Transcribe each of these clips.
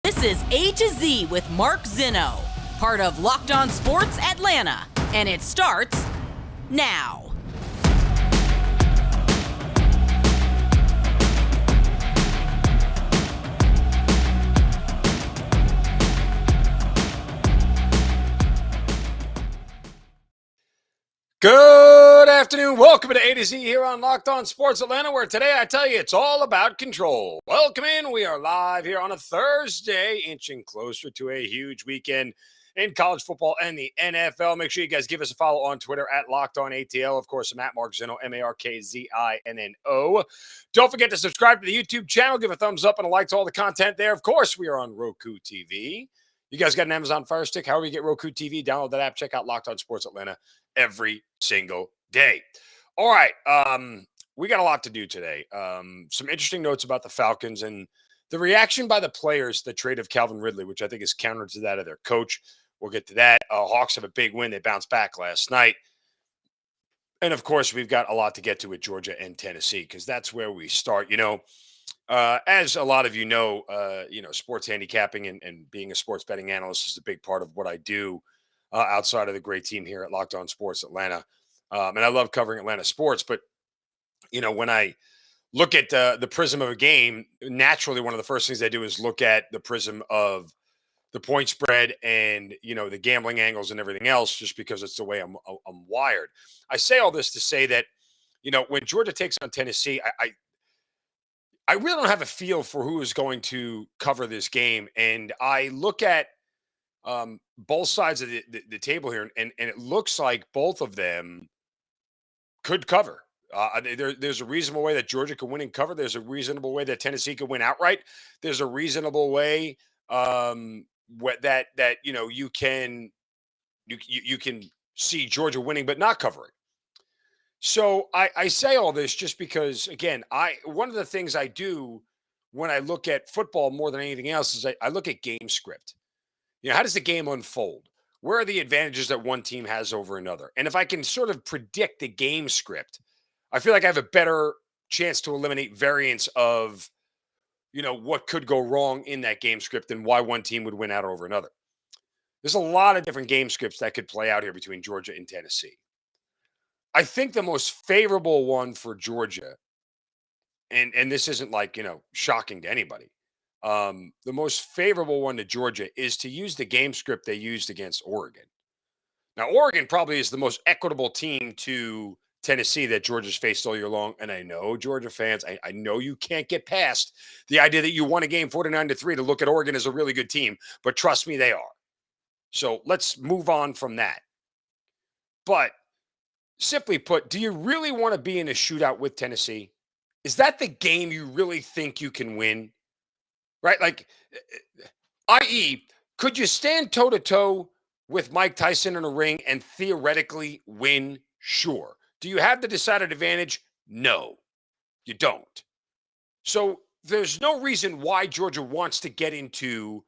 This is A to Z with Mark Zinno, part of Locked On Sports Atlanta, and it starts now. Good afternoon. Welcome to A to Z here on Locked On Sports Atlanta, where today I tell you it's all about control. Welcome in. We are live here on a Thursday, inching closer to a huge weekend in college football and the NFL. Make sure you guys give us a follow on Twitter at Locked On ATL. Of course, I'm at Mark Zinno, MarkZinno. Don't forget to subscribe to the YouTube channel. Give a thumbs up and a like to all the content there. Of course, we are on Roku TV. You guys got an Amazon Fire Stick? However you get Roku TV, download that app. Check out Locked On Sports Atlanta every single day. All right. We got a lot to do today. Some interesting notes about the Falcons and the reaction by the players to the trade of Calvin Ridley, which I think is counter to that of their coach. We'll get to that. Hawks have a big win. They bounced back last night. And, of course, we've got a lot to get to with Georgia and Tennessee because that's where we start. As a lot of sports handicapping and being a sports betting analyst is a big part of what I do outside of the great team here at Locked On Sports Atlanta. And I love covering Atlanta sports. But, when I look at the prism of a game, naturally, one of the first things I do is look at the prism of the point spread and, the gambling angles and everything else, just because it's the way I'm wired. I say all this to say that, when Georgia takes on Tennessee, I really don't have a feel for who is going to cover this game. And I look at both sides of the table here, and it looks like both of them could cover. There's a reasonable way that Georgia could win and cover. There's a reasonable way that Tennessee could win outright. There's a reasonable way that you can see Georgia winning but not covering. So I say all this just because, again, one of the things I do when I look at football more than anything else is I look at game script. How does the game unfold? Where are the advantages that one team has over another? And if I can sort of predict the game script, I feel like I have a better chance to eliminate variance of, what could go wrong in that game script and why one team would win out over another. There's a lot of different game scripts that could play out here between Georgia and Tennessee. I think the most favorable one for Georgia, and this isn't shocking to anybody, the most favorable one to Georgia is to use the game script they used against Oregon. Now, Oregon probably is the most equitable team to Tennessee that Georgia's faced all year long. And I know, Georgia fans, I know you can't get past the idea that you won a game 49-3 to look at Oregon as a really good team. But trust me, they are. So let's move on from that. But simply put, do you really want to be in a shootout with Tennessee? Is that the game you really think you can win? Right? i.e., could you stand toe-to-toe with Mike Tyson in a ring and theoretically win? Sure. Do you have the decided advantage? No, you don't. So there's no reason why Georgia wants to get into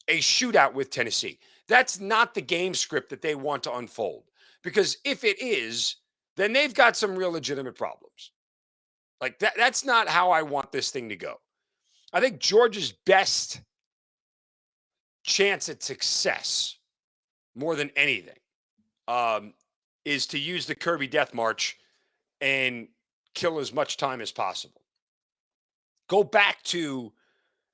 a shootout with Tennessee. That's not the game script that they want to unfold. Because if it is, then they've got some real legitimate problems. That's not how I want this thing to go. I think Georgia's best chance at success, more than anything, is to use the Kirby Death March and kill as much time as possible. Go back to,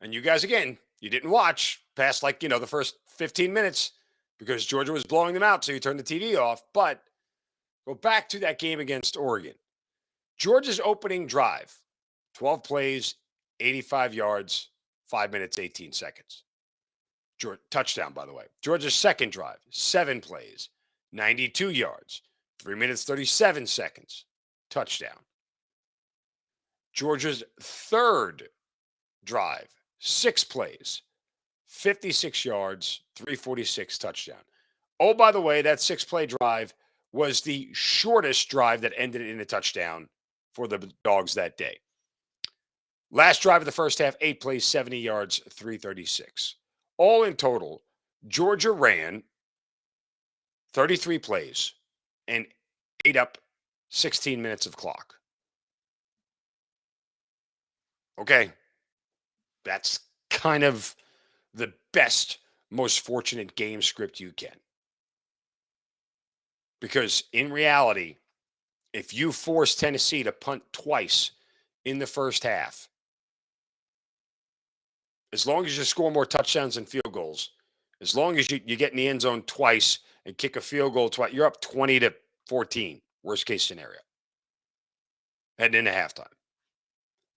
and you guys, again, you didn't watch past the first 15 minutes because Georgia was blowing them out, so you turned the TV off. But go back to that game against Oregon. Georgia's opening drive, 12 plays, 85 yards, 5 minutes, 18 seconds. Touchdown, by the way. Georgia's second drive, 7 plays, 92 yards, 3 minutes, 37 seconds. Touchdown. Georgia's third drive, 6 plays, 56 yards, 346, touchdown. Oh, by the way, that 6-play drive was the shortest drive that ended in a touchdown for the Dogs that day. Last drive of the first half, 8 plays, 70 yards, 336. All in total, Georgia ran 33 plays and ate up 16 minutes of clock. Okay. That's kind of the best, most fortunate game script you can. Because in reality, if you force Tennessee to punt twice in the first half, as long as you score more touchdowns and field goals, as long as you get in the end zone twice and kick a field goal twice, you're up 20-14, worst case scenario, heading into halftime.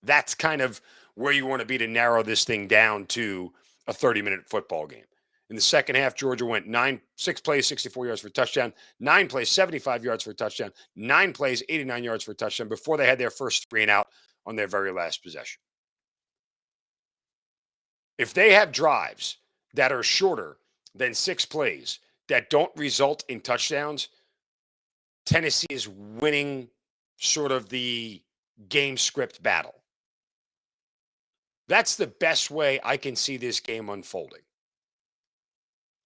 That's kind of where you want to be to narrow this thing down to a 30-minute football game. In the second half, Georgia went 6 plays, 64 yards for a touchdown, 9 plays, 75 yards for a touchdown, 9 plays, 89 yards for a touchdown before they had their first 3 and out on their very last possession. If they have drives that are shorter than 6 plays that don't result in touchdowns, Tennessee is winning sort of the game script battle. That's the best way I can see this game unfolding.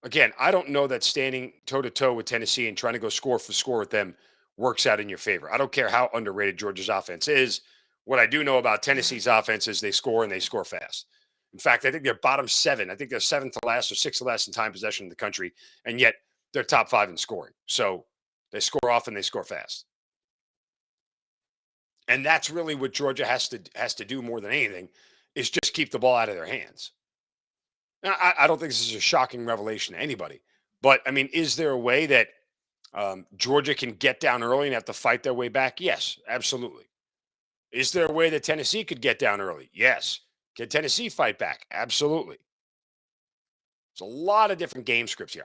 Again, I don't know that standing toe-to-toe with Tennessee and trying to go score for score with them works out in your favor. I don't care how underrated Georgia's offense is. What I do know about Tennessee's offense is they score and they score fast. In fact, I think they're bottom 7. I think they're 7th to last or 6th to last in time possession in the country, and yet they're top 5 in scoring. So they score often, they score fast. And that's really what Georgia has to do more than anything, is just keep the ball out of their hands. Now, I don't think this is a shocking revelation to anybody, but I mean, is there a way that Georgia can get down early and have to fight their way back? Yes, absolutely. Is there a way that Tennessee could get down early? Yes. Can Tennessee fight back? Absolutely. There's a lot of different game scripts here.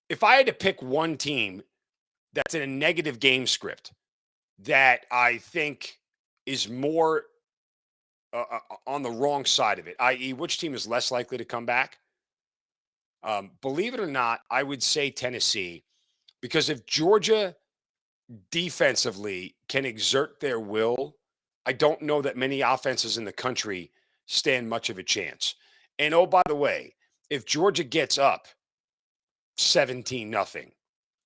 If I had to pick one team that's in a negative game script that I think is more on the wrong side of it, i.e., which team is less likely to come back? Believe it or not, I would say Tennessee, because if Georgia defensively can exert their will, I don't know that many offenses in the country stand much of a chance. And oh, by the way, if Georgia gets up 17-0,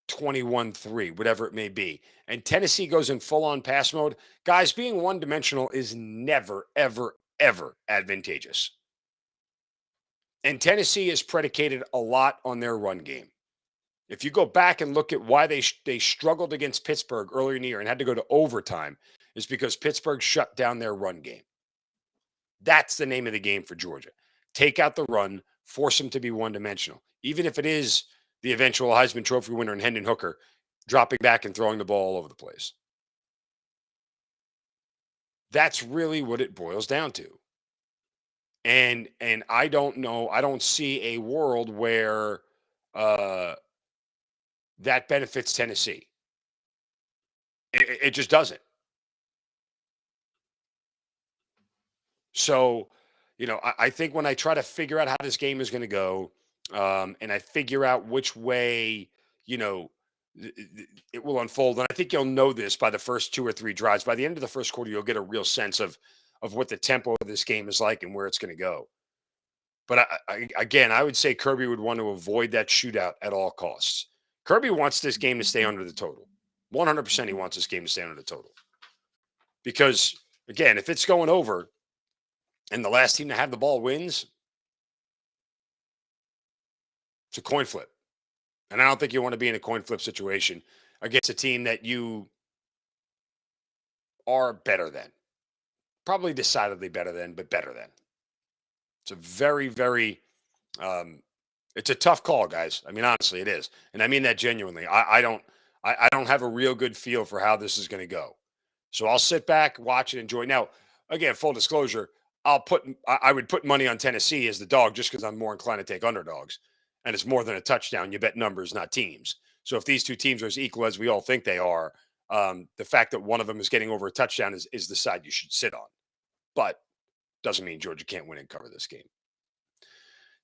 21-3, whatever it may be, and Tennessee goes in full-on pass mode, guys, being one-dimensional is never, ever, ever advantageous. And Tennessee is predicated a lot on their run game. If you go back and look at why they struggled against Pittsburgh earlier in the year and had to go to overtime, is because Pittsburgh shut down their run game. That's the name of the game for Georgia. Take out the run, force them to be one-dimensional. Even if it is the eventual Heisman Trophy winner and Hendon Hooker dropping back and throwing the ball all over the place. That's really what it boils down to. And I don't know, I don't see a world where that benefits Tennessee. It just doesn't. So, I think when I try to figure out how this game is going to go, and I figure out which way, it will unfold. And I think you'll know this by the first 2 or 3 drives. By the end of the first quarter, you'll get a real sense of what the tempo of this game is like and where it's going to go. But again, I would say Kirby would want to avoid that shootout at all costs. Kirby wants this game to stay under the total. 100% he wants this game to stay under the total. Because, again, if it's going over and the last team to have the ball wins, it's a coin flip. And I don't think you want to be in a coin flip situation against a team that you are better than. Probably decidedly better than, but better than. It's a very, very, it's a tough call, guys. I mean, honestly, it is. And I mean that genuinely. I don't have a real good feel for how this is going to go. So I'll sit back, watch, and enjoy. Now, again, full disclosure, I would put money on Tennessee as the dog just because I'm more inclined to take underdogs. And it's more than a touchdown. You bet numbers, not teams. So if these two teams are as equal as we all think they are, the fact that one of them is getting over a touchdown is the side you should sit on. But doesn't mean Georgia can't win and cover this game.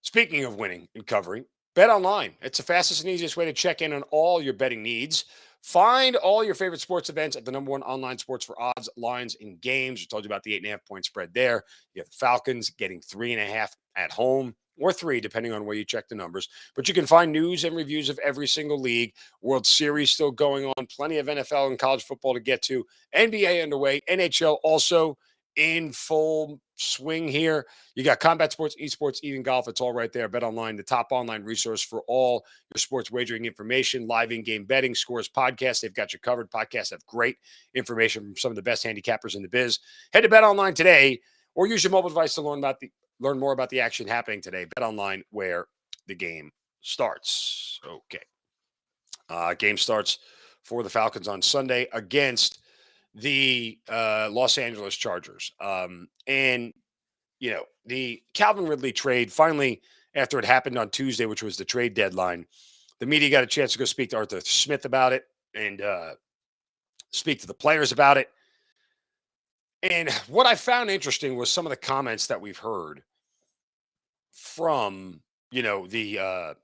Speaking of winning and covering, Bet Online. It's the fastest and easiest way to check in on all your betting needs. Find all your favorite sports events at the #1 online sports for odds, lines, and games. We told you about the 8.5 point spread there. You have the Falcons getting 3.5 at home, or 3, depending on where you check the numbers. But you can find news and reviews of every single league. World Series still going on. Plenty of NFL and college football to get to. NBA underway. NHL also. in full swing here. You got combat sports, esports, even golf. It's all right there. Bet Online, the top online resource for all your sports wagering information, live in-game betting, scores, podcasts. They've got you covered. Podcasts have great information from some of the best handicappers in the biz. Head to Bet Online today, or use your mobile device to learn more about the action happening today. Bet Online, where the game starts. Okay. Game starts for the Falcons on Sunday against the Los Angeles Chargers. And, the Calvin Ridley trade finally, after it happened on Tuesday, which was the trade deadline, the media got a chance to go speak to Arthur Smith about it and speak to the players about it. And what I found interesting was some of the comments that we've heard from, the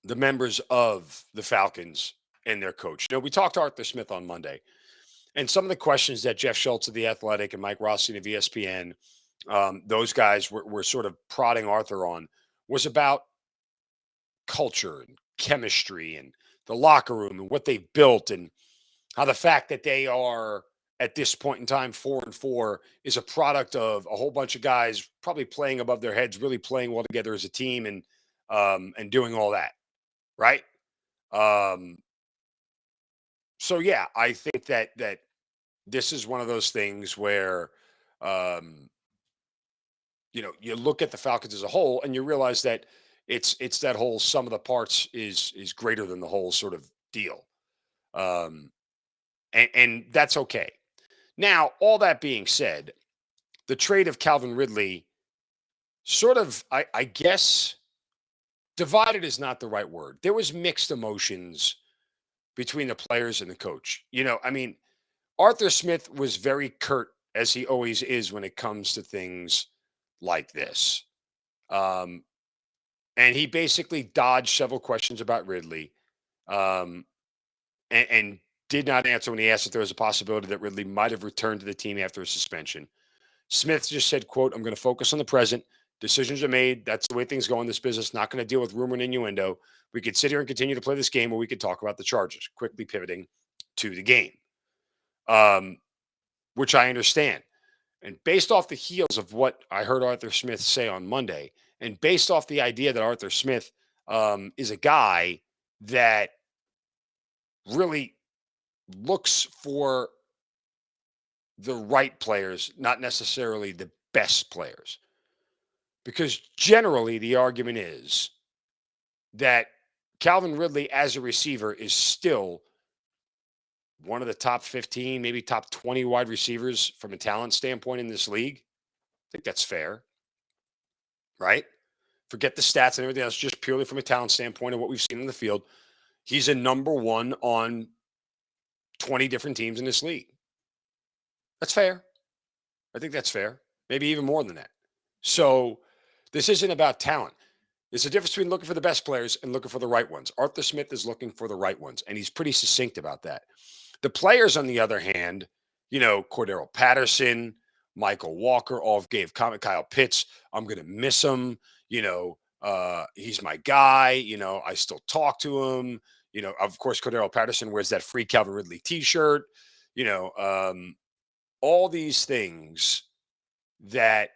members of the Falcons and their coach. We talked to Arthur Smith on Monday, and some of the questions that Jeff Schultz of The Athletic and Mike Rossi of ESPN, those guys were sort of prodding Arthur on, was about culture and chemistry and the locker room and what they've built, and how the fact that they are at this point in time 4-4 is a product of a whole bunch of guys probably playing above their heads, really playing well together as a team, and doing all that, right? So yeah, I think that this is one of those things where you look at the Falcons as a whole and you realize that it's that whole sum of the parts is greater than the whole sort of deal. And that's okay. Now, all that being said, the trade of Calvin Ridley sort of, I guess, divided is not the right word. There was mixed emotions between the players and the coach. Arthur Smith was very curt, as he always is when it comes to things like this. And he basically dodged several questions about Ridley, and did not answer when he asked if there was a possibility that Ridley might have returned to the team after a suspension. Smith just said, quote, "I'm going to focus on the present. Decisions are made. That's the way things go in this business. Not going to deal with rumor and innuendo. We could sit here and continue to play this game, or we could talk about the Chargers," quickly pivoting to the game, which I understand. And based off the heels of what I heard Arthur Smith say on Monday, and based off the idea that Arthur Smith is a guy that really looks for the right players, not necessarily the best players. Because generally the argument is that Calvin Ridley as a receiver is still one of the top 15, maybe top 20 wide receivers from a talent standpoint in this league. I think that's fair, right? Forget the stats and everything else, just purely from a talent standpoint of what we've seen in the field. He's a number one on 20 different teams in this league. That's fair. I think that's fair. Maybe even more than that. So this isn't about talent. There's a difference between looking for the best players and looking for the right ones. Arthur Smith is looking for the right ones, and he's pretty succinct about that. The players, on the other hand, Cordero Patterson, Michael Walker, all gave comment. Kyle Pitts, I'm going to miss him. He's my guy. I still talk to him. Of course, Cordero Patterson wears that free Calvin Ridley T-shirt. All these things that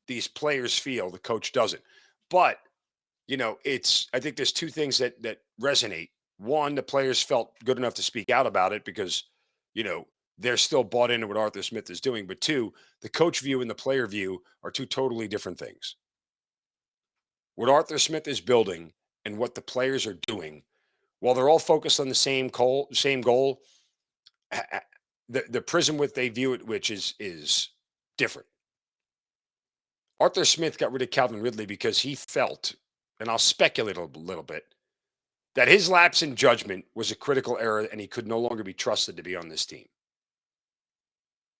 these players feel, the coach doesn't. But I think there's two things that resonate. One, the players felt good enough to speak out about it because, they're still bought into what Arthur Smith is doing. But two, the coach view and the player view are two totally different things. What Arthur Smith is building and what the players are doing, while they're all focused on the same goal, the prism with they view it, which is different. Arthur Smith got rid of Calvin Ridley because he felt, and I'll speculate a little bit, that his lapse in judgment was a critical error and he could no longer be trusted to be on this team.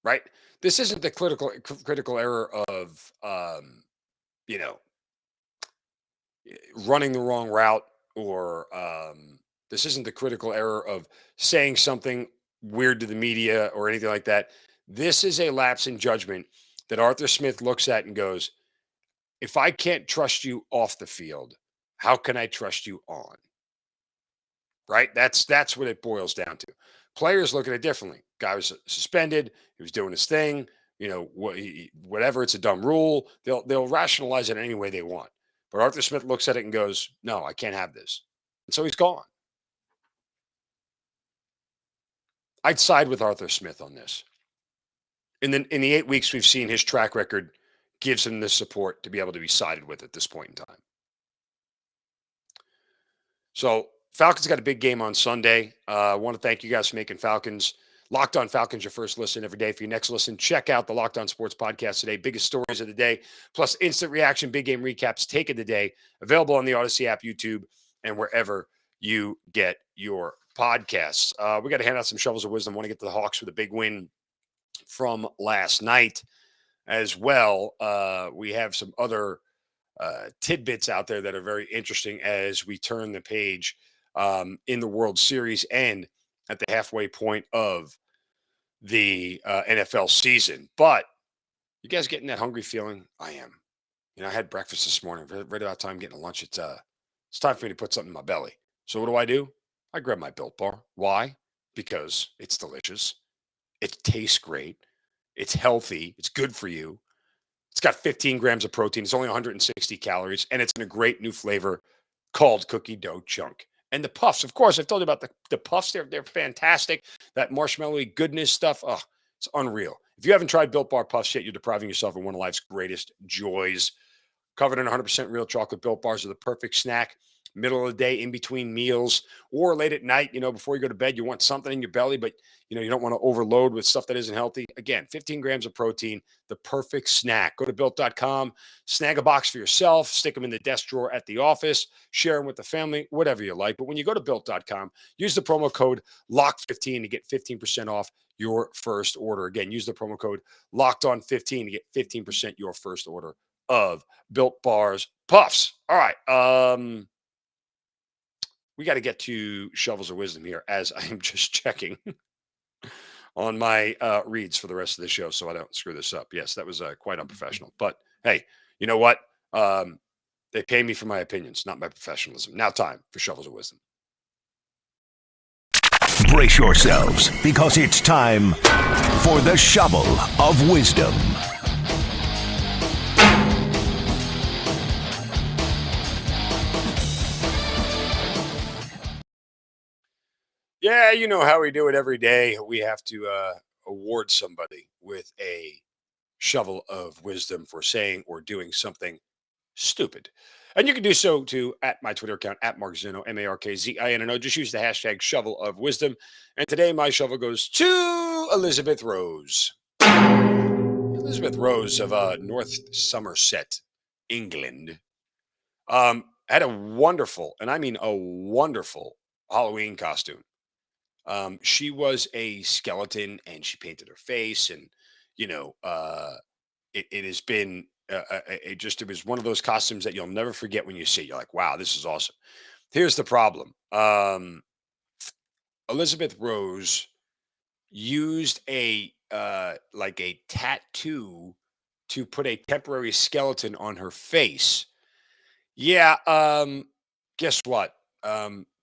Right? This isn't the critical error of, running the wrong route, or this isn't the critical error of saying something weird to the media or anything like that. This is a lapse in judgment that Arthur Smith looks at and goes, if I can't trust you off the field, how can I trust you on? Right? That's what it boils down to. Players look at it differently. Guy was suspended. He was doing his thing. whatever. It's a dumb rule. They'll rationalize it any way they want. But Arthur Smith looks at it and goes, "No, I can't have this," and so he's gone. I'd side with Arthur Smith on this. In the 8 weeks we've seen, his track record gives him the support to be able to be sided with at this point in time. So Falcons got a big game on Sunday. I want to thank you guys for making Locked On Falcons your first listen every day. For your next listen, check out the Locked On Sports podcast today. Biggest stories of the day, plus instant reaction, big game recaps, take of the day. Available on the Odyssey app, YouTube, and wherever you get your podcasts. We got to hand out some shovels of wisdom. I want to get to the Hawks with a big win from last night as well. We have some other tidbits out there that are very interesting as we turn the page in the World Series and at the halfway point of the NFL season. But you guys getting that hungry feeling? I am. I had breakfast this morning. Right about time getting lunch. It's time for me to put something in my belly. So what do? I grab my Built Bar. Why? Because it's delicious. It tastes great. It's healthy. It's good for you. It's got 15 grams of protein. It's only 160 calories. And it's in a great new flavor called Cookie Dough Chunk. And the puffs, of course, I've told you about the puffs. They're fantastic. That marshmallowy goodness stuff, it's unreal. If you haven't tried Built Bar Puffs yet, you're depriving yourself of one of life's greatest joys. Covered in 100% real chocolate, Built Bars are the perfect snack. Middle of the day, in between meals, or late at night, before you go to bed, you want something in your belly, but, you don't want to overload with stuff that isn't healthy. Again, 15 grams of protein, the perfect snack. Go to Built.com, snag a box for yourself, stick them in the desk drawer at the office, share them with the family, whatever you like. But when you go to Built.com, use the promo code LOCK15 to get 15% off your first order. Again, use the promo code LOCKEDON15 to get 15% your first order of Built Bars Puffs. All right. We got to get to Shovels of Wisdom here as I am just checking on my reads for the rest of the show so I don't screw this up. Yes, that was quite unprofessional. But hey, you know what? They pay me for my opinions, not my professionalism. Now time for Shovels of Wisdom. Brace yourselves, because it's time for the Shovel of Wisdom. Yeah, you know how we do it every day. We have to award somebody with a shovel of wisdom for saying or doing something stupid. And you can do so too at my Twitter account, at Mark Zinno, MarkZinno. Just use the hashtag shovel of wisdom. And today my shovel goes to Elizabeth Rose. Elizabeth Rose of North Somerset, England, had a wonderful, and I mean a wonderful, Halloween costume. She was a skeleton and she painted her face, and it has been it was one of those costumes that you'll never forget when you see it. You're like, wow, this is awesome. Here's the problem. Elizabeth Rose used a tattoo to put a temporary skeleton on her face. Yeah, guess what?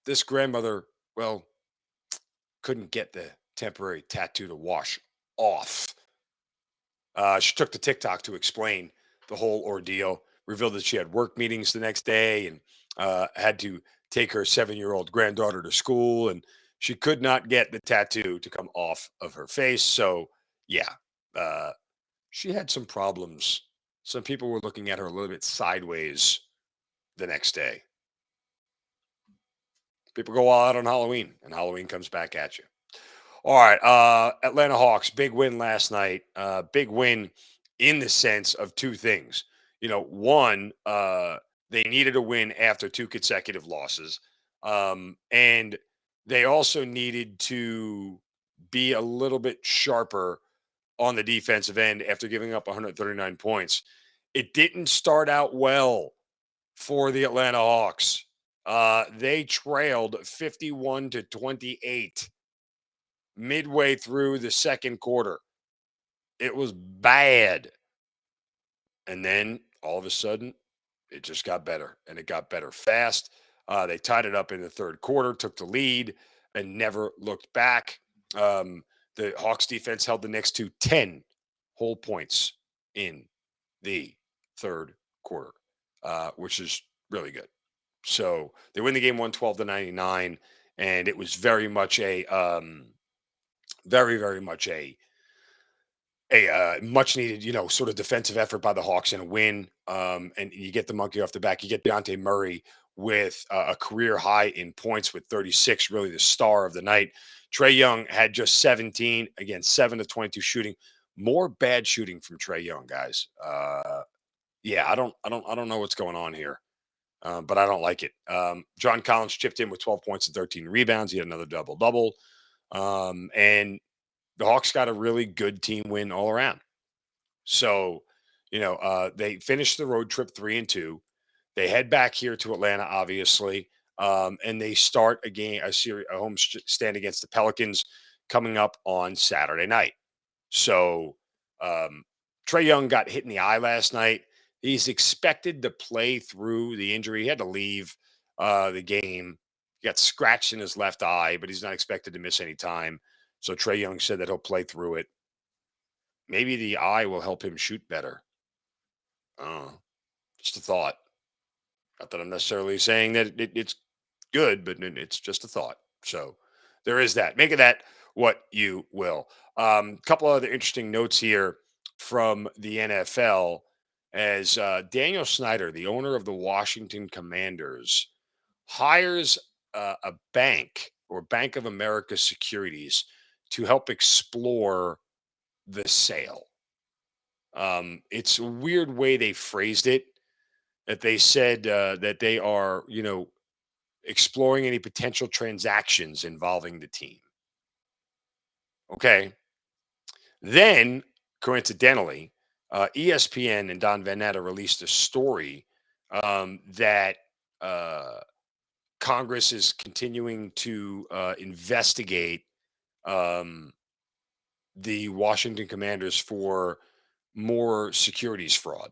This grandmother, well, couldn't get the temporary tattoo to wash off. She took to TikTok to explain the whole ordeal, revealed that she had work meetings the next day and had to take her 7-year-old granddaughter to school, and she could not get the tattoo to come off of her face. So, yeah, she had some problems. Some people were looking at her a little bit sideways the next day. People go all out on Halloween, and Halloween comes back at you. All right, Atlanta Hawks, big win last night. Big win in the sense of two things. One, they needed a win after 2 consecutive losses. And they also needed to be a little bit sharper on the defensive end after giving up 139 points. It didn't start out well for the Atlanta Hawks. They trailed 51-28 midway through the second quarter. It was bad. And then all of a sudden, it just got better, and it got better fast. They tied it up in the third quarter, took the lead, and never looked back. The Hawks defense held the Knicks to 10 whole points in the third quarter, which is really good. So they win the game 112-99, and it was very much a very much a much needed, sort of defensive effort by the Hawks and a win. And you get the monkey off the back. You get Dejounte Murray with a career high in points with 36, really the star of the night. Trae Young had just 17, again, 7 of 22 shooting. More bad shooting from Trae Young, guys. Yeah, I don't know what's going on here. But I don't like it. John Collins chipped in with 12 points and 13 rebounds. He had another double-double. And the Hawks got a really good team win all around. So, they finished the road trip 3-2. They head back here to Atlanta, obviously, and they start a home stand against the Pelicans coming up on Saturday night. So, Trae Young got hit in the eye last night. He's expected to play through the injury. He had to leave the game. He got scratched in his left eye, but he's not expected to miss any time. So Trae Young said that he'll play through it. Maybe the eye will help him shoot better. Just a thought. Not that I'm necessarily saying that it's good, but it's just a thought. So there is that. Make of that what you will. Couple other interesting notes here from the NFL as Daniel Snyder, the owner of the Washington Commanders, hires a bank or Bank of America Securities to help explore the sale. It's a weird way they phrased it, that they said that they are, exploring any potential transactions involving the team. Okay. Then, coincidentally, ESPN and Don Van Natta released a story that Congress is continuing to investigate the Washington Commanders for more securities fraud,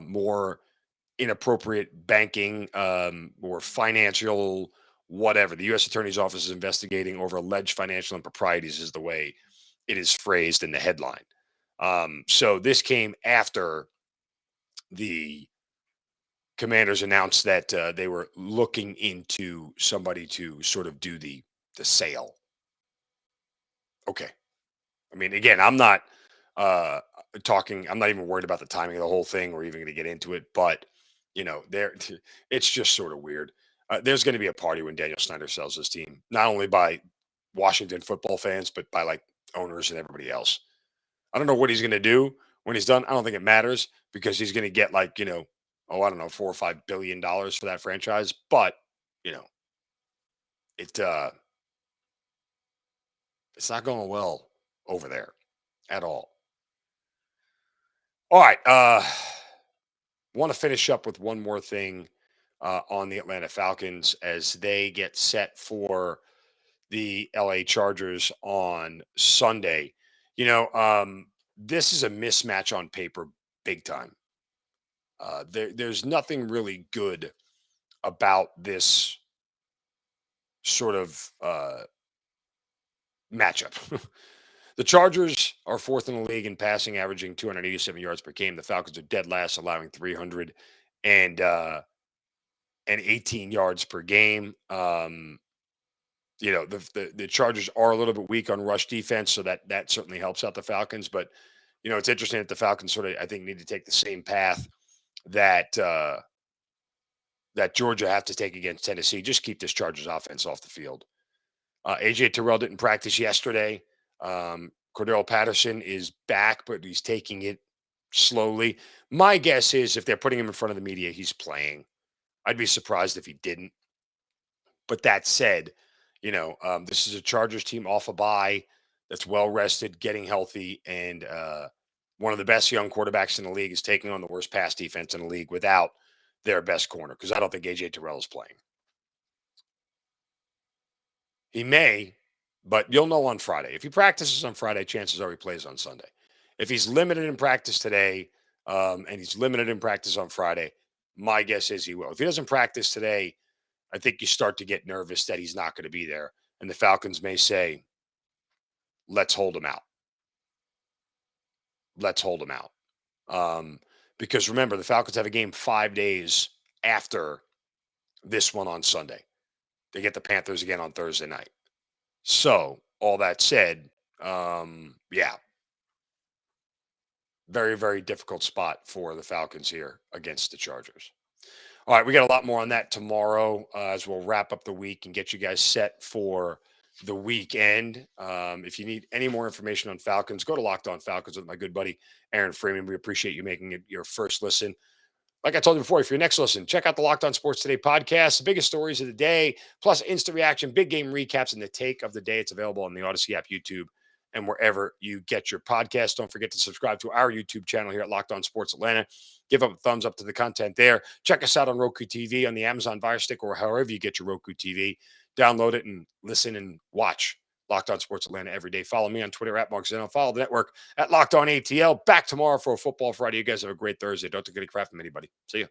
more inappropriate banking, or financial whatever. The U.S. Attorney's Office is investigating over alleged financial improprieties, is the way it is phrased in the headline. So this came after the Commanders announced that they were looking into somebody to sort of do the sale. Okay. I mean, again, I'm not talking. I'm not even worried about the timing of the whole thing. We're even going to get into it, but there, it's just sort of weird. There's going to be a party when Daniel Snyder sells his team, not only by Washington football fans, but by like owners and everybody else. I don't know what he's going to do when he's done. I don't think it matters because he's going to get like, I don't know, $4 or $5 billion for that franchise. But, it it's not going well over there at all. All right. Want to finish up with one more thing on the Atlanta Falcons as they get set for the LA Chargers on Sunday. This is a mismatch on paper, big time. There's nothing really good about this sort of matchup. The Chargers are fourth in the league in passing, averaging 287 yards per game. The Falcons are dead last, allowing 318 yards per game. The Chargers are a little bit weak on rush defense, so that certainly helps out the Falcons. But it's interesting that the Falcons sort of, I think, need to take the same path that that Georgia have to take against Tennessee. Just keep this Chargers offense off the field. AJ Terrell didn't practice yesterday. Cordell Patterson is back, but he's taking it slowly. My guess is if they're putting him in front of the media, he's playing. I'd be surprised if he didn't. But that said, this is a Chargers team off a bye that's well rested, getting healthy, and one of the best young quarterbacks in the league is taking on the worst pass defense in the league without their best corner, because I don't think AJ Terrell is playing. He may, but you'll know on Friday. If he practices on Friday, chances are he plays on Sunday. If he's limited in practice today, and he's limited in practice on Friday, my guess is he will. If he doesn't practice today, I think you start to get nervous that he's not going to be there. And the Falcons may say, let's hold him out. let's hold them out. Because remember, the Falcons have a game 5 days after this one on Sunday. They get the Panthers again on Thursday night. So, all that said, yeah, very, very difficult spot for the Falcons here against the Chargers. All right, we got a lot more on that tomorrow as we'll wrap up the week and get you guys set for the weekend. If you need any more information on Falcons, go to Locked On Falcons with my good buddy Aaron Freeman. We appreciate you making it your first listen. Like I told you before, if you're next listen, check out the Locked On Sports Today podcast, the biggest stories of the day, plus instant reaction, big game recaps, and the take of the day. It's available on the Odyssey app, YouTube, and wherever you get your podcast. Don't forget to subscribe to our YouTube channel here at Locked On Sports Atlanta. Give up a thumbs up to the content there. Check us out on Roku TV, on the Amazon Fire Stick, or however you get your Roku TV. Download it and listen and watch Locked On Sports Atlanta every day. Follow me on Twitter at Mark Zinno. Follow the network at Locked On ATL. Back tomorrow for a Football Friday. You guys have a great Thursday. Don't take any crap from anybody. See ya.